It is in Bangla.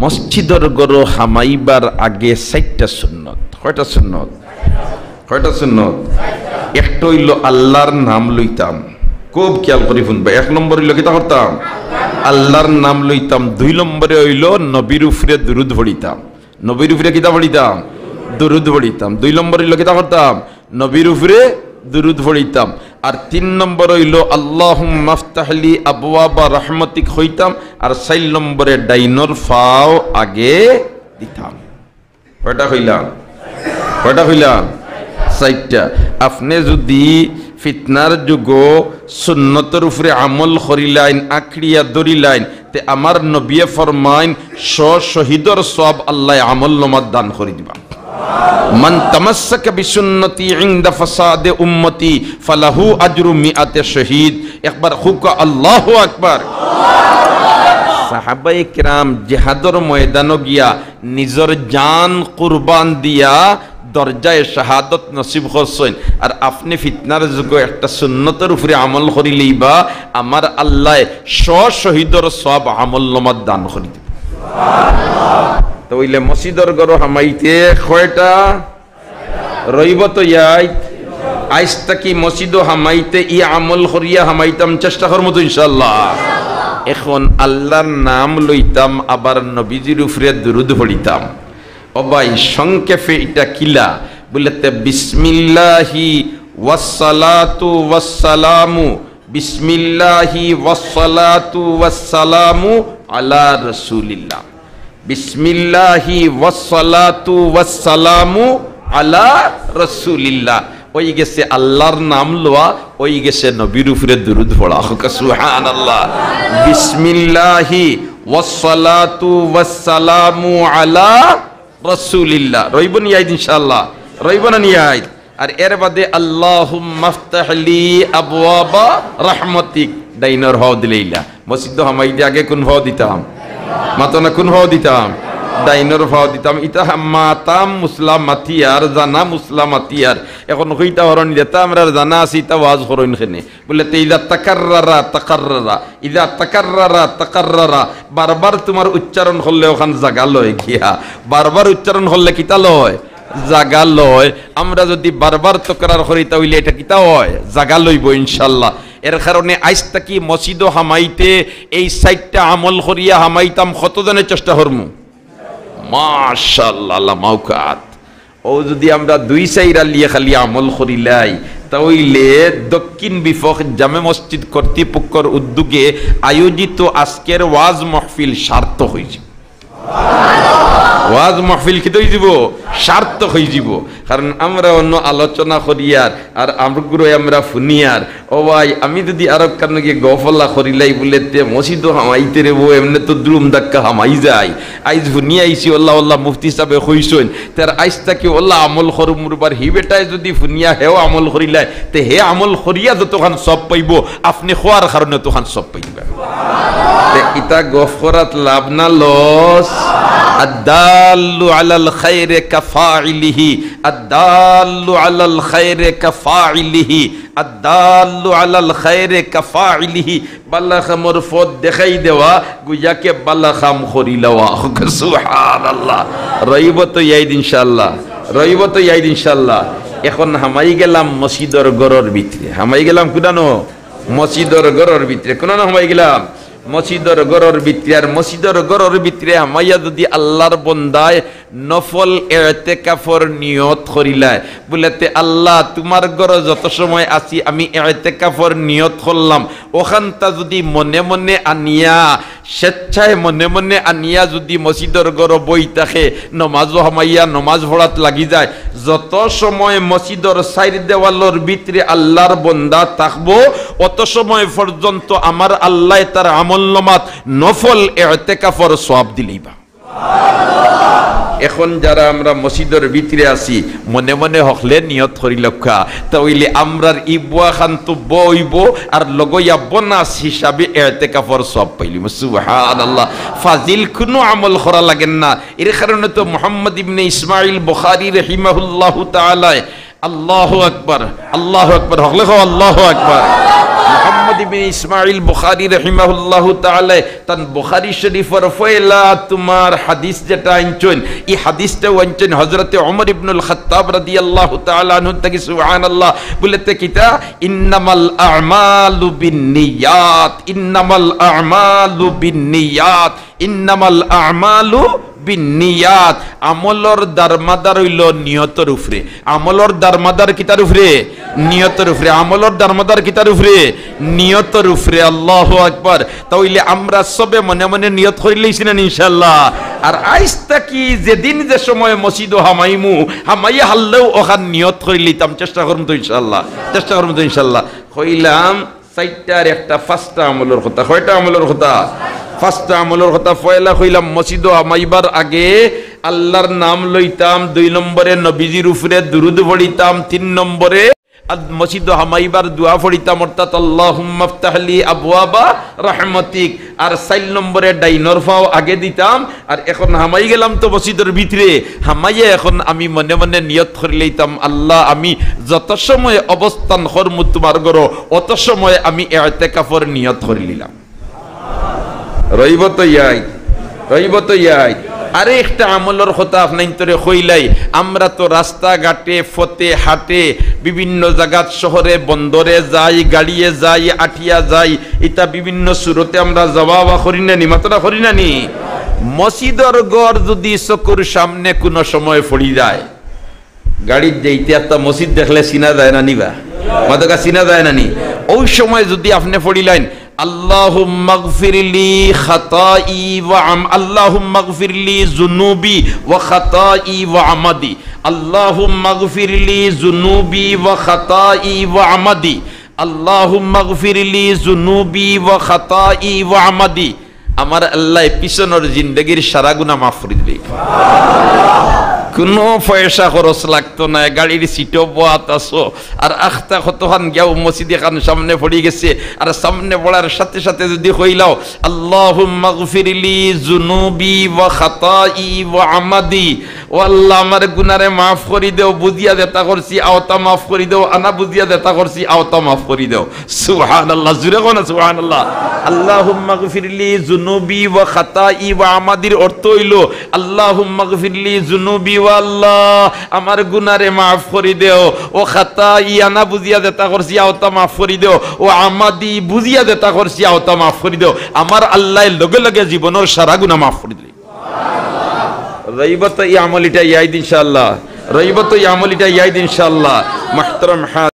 মসজিদর গরো হামাইবার আগে 4টা সুন্নত। কয়টা সুন্নত? কয়টা সুন্নত? একটা হইল আল্লাহর নাম লইতাম, খুব খেয়াল করি শুনবা। 1 নম্বর হইল কিতা করতাম? আল্লাহর নাম লইতাম। 2 নম্বরে হইল নবীর উপরে দুরূদ পড়িতাম। নবীর উপরে কিতা পড়িতাম? দুরূদ পড়িতাম। 2 নম্বর হইল কিতা করতাম? নবীর উপরে দুরূদ পড়িতাম। আর 3 নম্বর হইল আল্লাহুম্মা আফতাহলি আবওয়াবা রাহমাতিক হইতাম। আর 4 নম্বরে ডাইনর ফাও আগে দিতাম। কয়টা হইলাম? কয়টা হইলাম? 4টা। আপনি যদি ফিতনার যুগ সুন্নতের উপরে আমল করিলাইন, আঁকড়িয়া ধরিলাইন, তে আমার নবিয়ে ফরমাইন শহীদর সব আল্লাহ আমল নমাদ দান করে দিবা। মান তামাসসাকা বিসুন্নতি ইনদা ফাসাদে উম্মতি ফালাহু আজরু মিআতে শহীদ। একবার হুকা আল্লাহু আকবার। সাহাবায়ে কিরাম জিহাদর ময়দানে গিয়া নিজের জান কুরবান দিয়া দরজায় শাহাদত নসিব করছেন। আর আপনি ফিতনার যুগে একটা সুন্নতের উপরে আমল করিলেই বা আমার আল্লাহ শহীদর সব আমল নমাদ দান করে দিবে। তো ওইলে মসজিদর গরো হামাইতে কয়টা রইব? তো ইয়াই আইসটা কি মসজিদ হামাইতে ই আমল করিয়া হামাইতাম চেষ্টা করবো তো ইনশাল্লাহ। এখন আল্লাহর নাম লইতাম, আবার নবীজির উপরে দুরূদ পড়িতাম। ও ভাই সংক্ষেপে এটা কিলা বলতে বিসমিল্লাহি ওয়াসসালাতু ওয়াসসালামু, বিসমিল্লাহি ওয়াসসালাতু ওয়াসসালামু আলা রাসূলিল্লাহ। বিসমিল্লাহি ওয়াসসালাতু ওয়াসসালামু আলা রাসূলিল্লাহ। ওই গেছে আল্লাহর নাম লওয়া, ওই গেছে নবীর উপরে দুরূদ পড়া। সুবহানাল্লাহ। বিসমিল্লাহি ওয়াসসালাতু ওয়াসসালামু আলা রাসূলিল্লাহ। রইব নি আইদ ইনশাআল্লাহ? রইব না নি আইদ? আর এর বাদে আল্লাহুম্মা আফতাহলি আবওয়াবা রাহমাতিক ডাইনর হাও দিলাইলা। মসজিদ হামাইতে আগে কোন ভাও দিতাম? মাতনা কোন ভাও দিতাম? ডাইনর ভাও দিতাম। ইতা মাতাম মুসলামাতিয়ার, জানা মুসলামাতিয়ার। এখন কইতা হরণ দিতা আমরা জানা আছি, তা ওয়াজ করইন খেনে বলে তে ইদা তাকাররারা তাকাররারা, ইদা তাকাররারা তাকাররারা। বারবার তোমার উচ্চারণ করলে ওখান জাগা লয় গিয়া, বারবার উচ্চারণ করলে কিতা লয়? জাগা লয়। আমরা যদি বারবার তকরার করি তাহলে এটা কিতা হয়? জাগা লইব ইনশাআল্লাহ। এর কারণে আইসটা কি মসজিদ হামাইতে এই 4টা আমল করিয়া হামাইতাম। কতজনের চেষ্টা করমু? মাশাআল্লাহ মাওকাত। ও যদি আমরা 2-4 লিয়ে খালি আমল করিলাই তাহলে দক্ষিণ বিফক জামে মসজিদ কর্তৃপক্ষের উদ্যোগে আয়োজিত আজকের ওয়াজ মাহফিল সার্থক হয়েছে। ওয়াজ মাহফিল কি হয়ে যাব? সার্থক হয়ে যাব। কারণ আমরা অন্য আলোচনা করিয়ার আর আমরা ফুনিয়ার। ও ভাই আমি যদি আরব কারণে গিয়ে গফলা করিলাই বলে তে মসজিদ হামাইতে রে বউ এমনি তো দ্রুম ধাক্কা হামাই যায়। আইজ ফুনিয়া আইসি ওল্লাহ ওল্লাহ মুফতি সাহেব হইসইন তার আইসটাকে ওল্লাহ আমল করু মুরবার হি বেটায় যদি ফুনিয়া হেও আমল করিলাই তে হে আমল করিয়া যতখান সব পাইব আপনি খোয়ার কারণে তখন সব পাইবে। ইতা গফরাত লাভ না লস? আদাল্লু আলাল খায়রে কাফাইলিহি, আদাল্লু আলাল খায়রে কাফাইলিহি, আদাল্লু আলাল খায়রে কাফাইলিহি। বালাখাম মরফত দেখাই দেওয়া গুয়াকে বালাখাম করিলাওয়া। সুবহানাল্লাহ। রইব তো ইয়াইদ ইনশাআল্লাহ? রইব তো ইয়াইদ ইনশাআল্লাহ? এখন হামাই গেলাম মসজিদর গরর ভিতরে। হামাই গেলাম কুদানো? মসজিদর গরর ভিতরে। কোন হামাই গেলাম? মসজিদর গরর ভিতরে। আর মসজিদর গরর ভিতরে হামাইয়া যদি আল্লাহর বন্দায় নফল ইতিকাফর নিয়ত করিলায় বলেতে আল্লাহ তোমার ঘর যত সময় আছি আমি ইতিকাফর নিয়ত করলাম, ওখানটা যদি মনে মনে আনিয়া স্বেচ্ছায় মনে মনে আনিয়া যদি মসজিদর ঘর বই থাকে নমাজও হামাইয়া নমাজ পড়াত লাগি যায়, যত সময় মসজিদর সাইড দেওয়ালর ভিতরে আল্লাহর বন্দা থাকবো অত সময় পর্যন্ত আমার আল্লাহ তার আমলনামাত নফল ইতিকাফর সওয়াব দিলেইবা। এখন যারা আমরা মসজিদের ভিতরে আছি মনে মনে হকলে নিয়ত করি লক্ষা তাইলে আমরার ইবুয়া খান তো বইব আর লগইয়া বোনাস হিসাবে ইতিকাফর সওয়াব পাইলিম। সুবহানাল্লাহ। ফাজিল কোনো আমল করা লাগেন না। এর কারণে তো মুহাম্মদ ইবনে ইসমাঈল বুখারী রাহিমাহুল্লাহু তাআলা আল্লাহু আকবার আল্লাহু আকবার হকলে আল্লাহু আকবার মুহাম্মদ ইবনে ইসমাঈল বুখারী রাহিমাহুল্লাহু তাআলা তান বুখারী শরীফের ফয়লা তোমার হাদিস যেটা আনছেন এই হাদিসটা আনছেন হযরতে ওমর ইবনুল খাত্তাব রাদিয়াল্লাহু তাআলা আনহু থেকে সুবহানাল্লাহ বলতে কিতা ইন্নামাল আ'মালু বিন্নিয়াত ইন্নামাল আ'মালু বিন্নিয়াত ইন্নামাল আ'মালু বিন্নিয়াত আমলর দারমাদার হইল নিয়তের উপরে আমলর দারমাদার কিতার উপরে নিয়তের উপরে আমলর দারমাদার কিতার উপরে নিয়তের উপরে আল্লাহু আকবার তাইলে আমরা সবে মনে মনে নিয়ত করিলেইছি না ইনশাআল্লাহ আর আইস্তা কি যেদিন যে সময় মসজিদ হামাইমু হামাইয়া হাললেও ওখান নিয়ত করিলিতাম চেষ্টা করব তো ইনশাআল্লাহ কইলাম সাইটটার একটা ফাস্টা আমলের কথা কয়টা আমলের কথা ফার্স্ট আমলের কথা পয়লা কইলাম মসজিদ আমাইবার আগে আল্লাহর নাম লইতাম 2 নম্বরে নবীজির উপরে দুরূদ পড়িতাম 3 নম্বরে মসজিদ হামাইবার দোয়া পড়িতাম অর্থাৎ আল্লাহুম্মা ইফতাহলি আবওয়াবা রাহমাতিক আর 4 নম্বরে ডাইনর ফাও আগে দিতাম আর এখন হামাই গেলাম তো মসজিদের ভিতরে হামাইয়া এখন আমি মনে মনে নিয়ত করে লইতাম আল্লাহ আমি যত সময় অবস্থান করমু তোমার ঘর অত সময় আমি ইতিকাফের নিয়ত করে নিলাম রইব তো ইয়াই আরে একটা আমলের কথা আপনার তোরে কইলাই আমরা তো রাস্তাঘাটে ফতে হাটে বিভিন্ন জায়গাত শহরে বন্দরে যাই গাড়িয়ে যাই আঠিয়া যাই এটা বিভিন্ন সুরতে আমরা জবাবা করি না নি মাত্রা করি না নি মসজিদের ঘর যদি চকুর সামনে কোনো সময় পড়ি যায় গাড়ির যাইতে একটা মসজিদ দেখলে চিনা যায় না নিবা মাদকা চিনা যায় না নি ওই সময় যদি আপনি পড়িলেন اللهم اغفر لي خطائي اللهم اغفر لي ذنوبي وخطائي وعمدي اللهم اغفر لي ذنوبي وخطائي وعمدي اللهم اغفر لي ذنوبي وخطائي وعمدي আমার আল্লাহ পিছনের জিন্দেগীর সারা গুনাহ মাফ করে দিবে কোনো পয়সা খরচ লাগতো না গাড়ির সিটও বোয়াত আসো আর আখতা কতখান গিয়াও মসজিদে খান সামনে পড়ে গেছে আর সামনে পড়ার সাথে সাথে যদি কইলাও আল্লাহুম্মা গফিরলি যুনুবি ওয়া খাতাই ওয়া আমাদি ও আল্লাহ আমার গুনারে মাফ করে দাও বুঝিয়া দেতা করছি আওতা মাফ করে দাও আনা বুঝিয়া দেতা করছি আওতা মাফ করে দাও সুবহানাল্লাহ জুরে কোন সুবহানাল্লাহ আল্লাহুম্মা গফিরলি যুনুবি ওয়া খাতাই ওয়া আমাদির অর্থ হইলো আল্লাহুম্মা গফিরলি যুনুবি আল্লাহ আমার গুনারে মাফ করে দেও ও খাতাই আনা বুঝিয়া দেতা করছি আওতা মাফ করে দেও ও আমাদি বুঝিয়া দেতা করছি আওতা মাফ করে দেও আমার আল্লাহ লগে লগে জীবনের সারা গুনাহ মাফ করে দিলে রইবত এই আমলিটা ইয়াইদ ইনশাআল্লাহ মুহতারাম